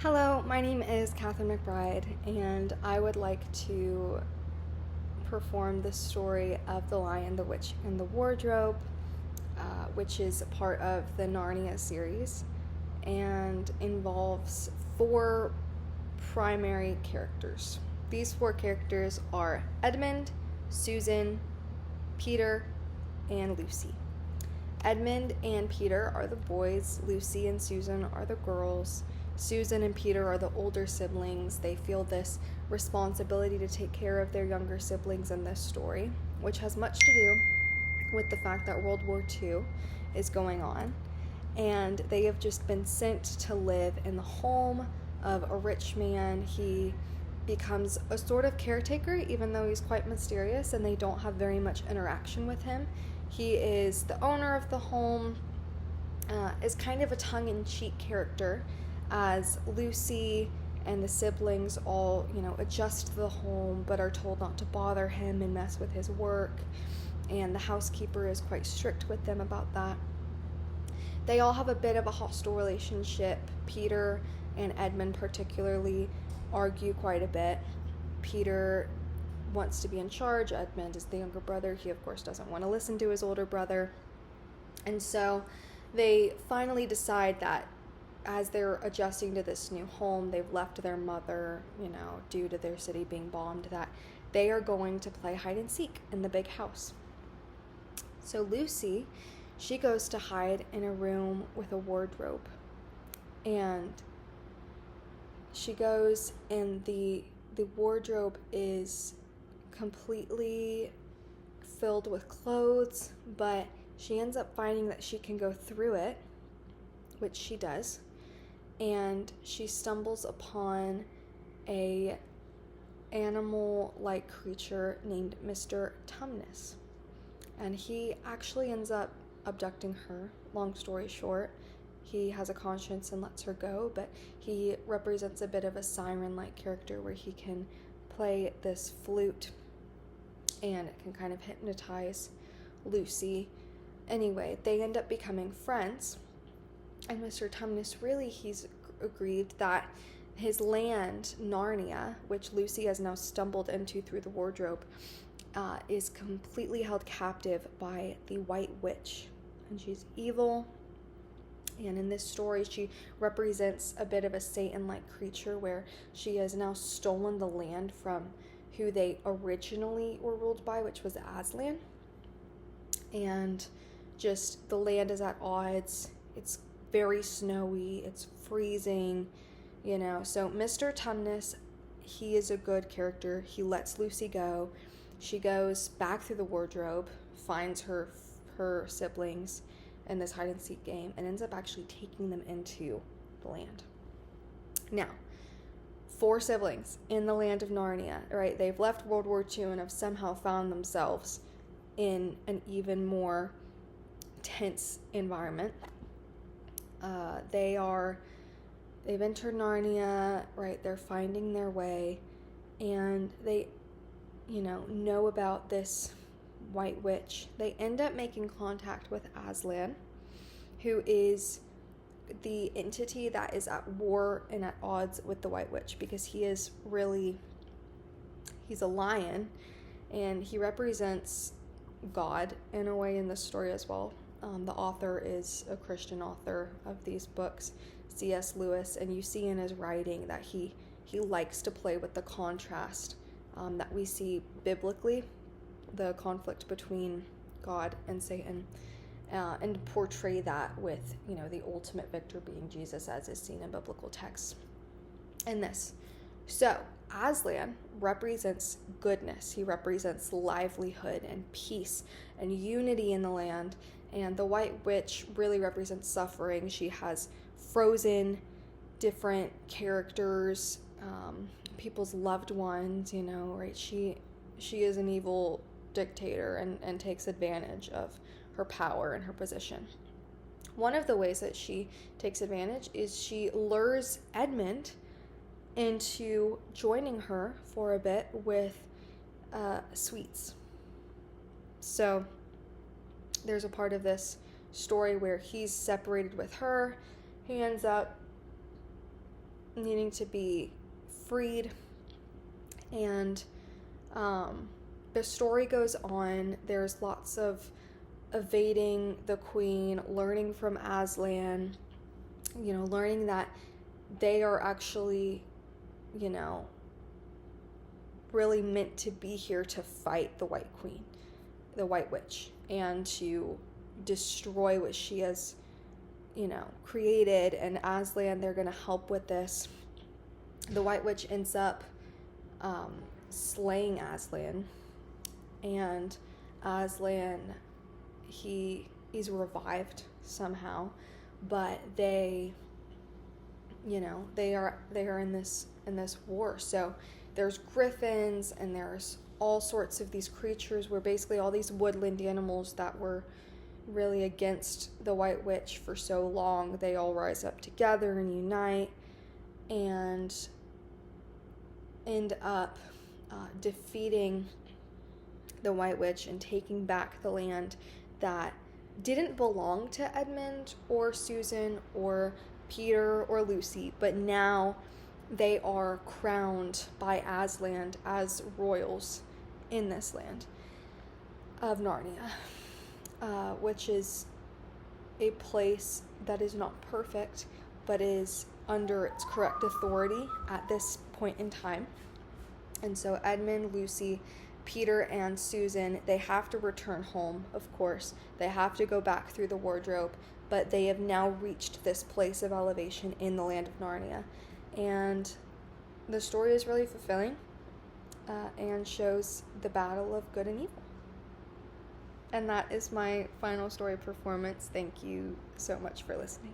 Hello, my name is Catherine McBride, and I would like to perform the story of The Lion, the Witch, and the Wardrobe, which is a part of the Narnia series and involves four primary characters. These four characters are Edmund, Susan, Peter, and Lucy. Edmund and Peter are the boys, Lucy and Susan are the girls. Susan and Peter are the older siblings. They feel this responsibility to take care of their younger siblings in this story, which has much to do with the fact that World War II is going on. And they have just been sent to live in the home of a rich man. He becomes a sort of caretaker, even though he's quite mysterious and they don't have very much interaction with him. He is the owner of the home, is kind of a tongue-in-cheek character, as Lucy and the siblings all, adjust to the home but are told not to bother him and mess with his work, and the housekeeper is quite strict with them about that. They all have a bit of a hostile relationship. Peter and Edmund particularly argue quite a bit. Peter wants to be in charge. Edmund is the younger brother. He, of course, doesn't want to listen to his older brother. And so they finally decide that as they're adjusting to this new home, they've left their mother, due to their city being bombed, that they are going to play hide and seek in the big house. So Lucy, she goes to hide in a room with a wardrobe. And she goes, and the wardrobe is completely filled with clothes, but she ends up finding that she can go through it, which she does, and she stumbles upon a animal-like creature named Mr. Tumnus, and he actually ends up abducting her. Long story short, he has a conscience and lets her go, but he represents a bit of a siren-like character where he can play this flute and it can kind of hypnotize Lucy. Anyway, they end up becoming friends, and Mr. Tumnus, really, he's aggrieved that his land, Narnia, which Lucy has now stumbled into through the wardrobe, is completely held captive by the White Witch, and she's evil. And in this story, she represents a bit of a Satan-like creature where she has now stolen the land from who they originally were ruled by, which was Aslan. And just the land is at odds. It's very snowy. It's freezing, So Mr. Tumnus, he is a good character. He lets Lucy go. She goes back through the wardrobe, finds her siblings in this hide and seek game, and ends up actually taking them into the land. Now, 4 siblings in the land of Narnia, right? They've left World War II and have somehow found themselves in an even more tense environment. They've entered Narnia, right? They're finding their way, and they, know about this White Witch. They end up making contact with Aslan, who is the entity that is at war and at odds with the White Witch, because he's a lion, and he represents God in a way in this story as well. The author is a Christian author of these books, C.S. Lewis, and you see in his writing that he likes to play with the contrast that we see biblically, the conflict between God and Satan, and portray that with, the ultimate victor being Jesus, as is seen in biblical texts in this. So Aslan represents goodness. He represents livelihood and peace and unity in the land. And the White Witch really represents suffering. She has frozen different characters, people's loved ones, right? She is an evil dictator and takes advantage of her power and her position. One of the ways that she takes advantage is she lures Edmund into joining her for a bit with sweets. So there's a part of this story where he's separated with her. He ends up needing to be freed. And the story goes on. There's lots of evading the queen, learning from Aslan, learning that they are actually, really meant to be here to fight the White Queen, the White Witch, and to destroy what she has, created. And Aslan, they're going to help with this. The White Witch ends up slaying Aslan, and Aslan, he's revived somehow, but they are in this war. So there's griffins, and there's all sorts of these creatures, where basically all these woodland animals that were really against the White Witch for so long, they all rise up together and unite and end up defeating the White Witch and taking back the land that didn't belong to Edmund or Susan or Peter or Lucy, but now they are crowned by Aslan as royals in this land of Narnia, which is a place that is not perfect, but is under its correct authority at this point in time. And so Edmund, Lucy, Peter, and Susan, they have to return home, of course. They have to go back through the wardrobe, but they have now reached this place of elevation in the land of Narnia. And the story is really fulfilling and shows the battle of good and evil. And that is my final story performance. Thank you so much for listening.